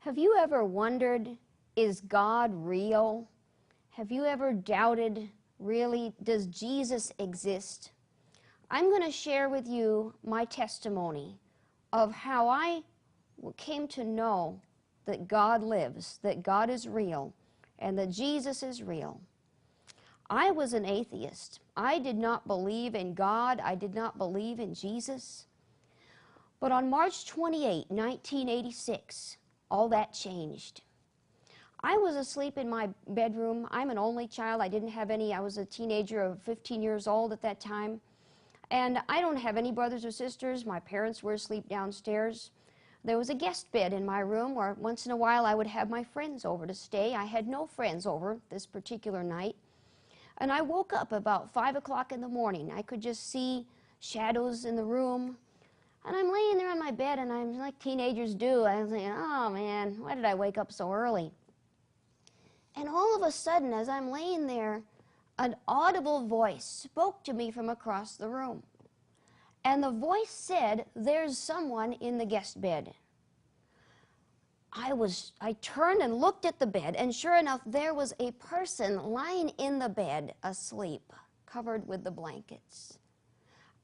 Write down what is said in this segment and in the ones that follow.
Have you ever wondered, is God real? Have you ever doubted, really, does Jesus exist? I'm going to share with you my testimony of how I came to know that God lives, that God is real, and that Jesus is real. I was an atheist. I did not believe in God. I did not believe in Jesus. But on March 28, 1986, all that changed. I was asleep in my bedroom. I'm an only child. I didn't have any. I was a teenager of 15 years old at that time. And I don't have any brothers or sisters. My parents were asleep downstairs. There was a guest bed in my room where once in a while I would have my friends over to stay. I had no friends over this particular night. And I woke up about 5 o'clock in the morning. I could just see shadows in the room. And I'm laying there on my bed, and I'm like teenagers do. I was thinking, oh man, why did I wake up so early? And all of a sudden, as I'm laying there, an audible voice spoke to me from across the room. And the voice said, there's someone in the guest bed. I turned and looked at the bed, and sure enough, there was a person lying in the bed, asleep, covered with the blankets.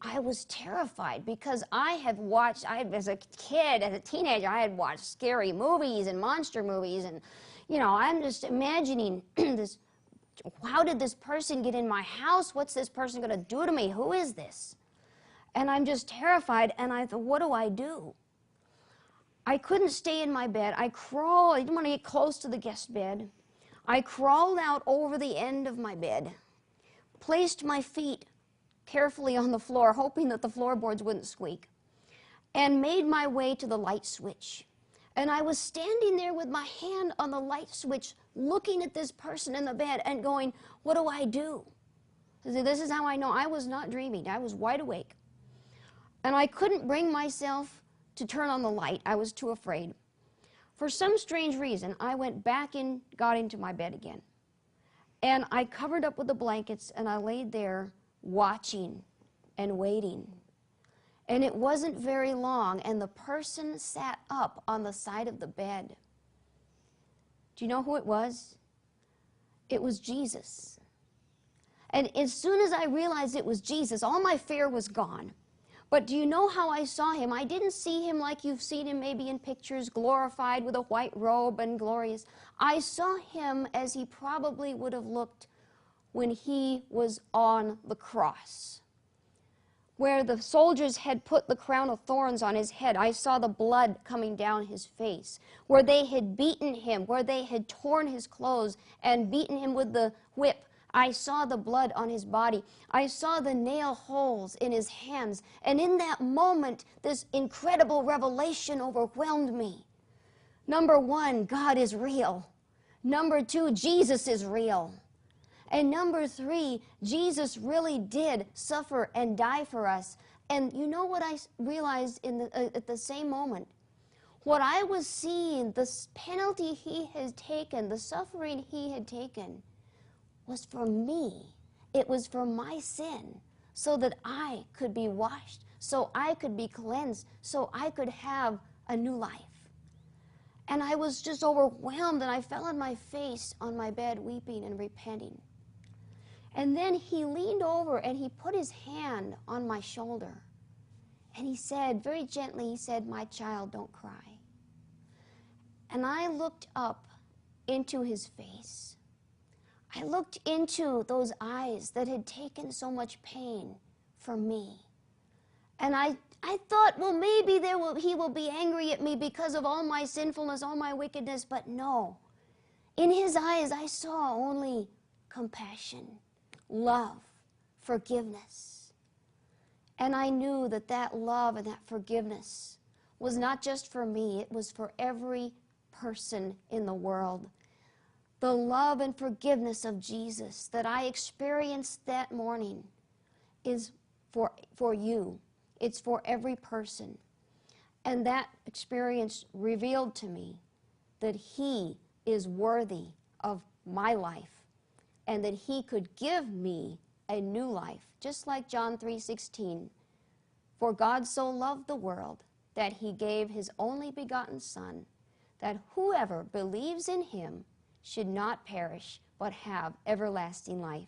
I was terrified because I had watched, as a kid, as a teenager, I had watched scary movies and monster movies, and, you know, I'm just imagining this, how did this person get in my house? What's this person going to do to me? Who is this? And I'm just terrified, and I thought, what do I do? I couldn't stay in my bed. I didn't want to get close to the guest bed. I crawled out over the end of my bed, placed my feet carefully on the floor, hoping that the floorboards wouldn't squeak, and made my way to the light switch. And I was standing there with my hand on the light switch, looking at this person in the bed and going, what do I do? This is how I know I was not dreaming. I was wide awake. And I couldn't bring myself to turn on the light. I was too afraid. For some strange reason, I went back in, got into my bed again. And I covered up with the blankets, and I laid there watching and waiting. And it wasn't very long, and the person sat up on the side of the bed. Do you know who it was? It was Jesus. And as soon as I realized it was Jesus, all my fear was gone. But do you know how I saw him? I didn't see him like you've seen him maybe in pictures, glorified with a white robe and glorious. I saw him as he probably would have looked when he was on the cross, where the soldiers had put the crown of thorns on his head. I saw the blood coming down his face, where they had beaten him, where they had torn his clothes and beaten him with the whip. I saw the blood on his body. I saw the nail holes in his hands. And in that moment, this incredible revelation overwhelmed me. Number one, God is real. Number two, Jesus is real. And number three, Jesus really did suffer and die for us. And you know what I realized at the same moment? What I was seeing, the penalty he had taken, the suffering he had taken, was for me. It was for my sin, so that I could be washed, so I could be cleansed, so I could have a new life. And I was just overwhelmed, and I fell on my face on my bed weeping and repenting. And then he leaned over and he put his hand on my shoulder. And he said, very gently, he said, my child, don't cry. And I looked up into his face. I looked into those eyes that had taken so much pain for me. And I thought, well, maybe he will be angry at me because of all my sinfulness, all my wickedness. But no. In his eyes, I saw only compassion, love, forgiveness. And I knew that that love and that forgiveness was not just for me, it was for every person in the world. The love and forgiveness of Jesus that I experienced that morning is for you. It's for every person. And that experience revealed to me that he is worthy of my life, and that he could give me a new life, just like John 3:16. For God so loved the world that he gave his only begotten Son, that whoever believes in him should not perish, but have everlasting life.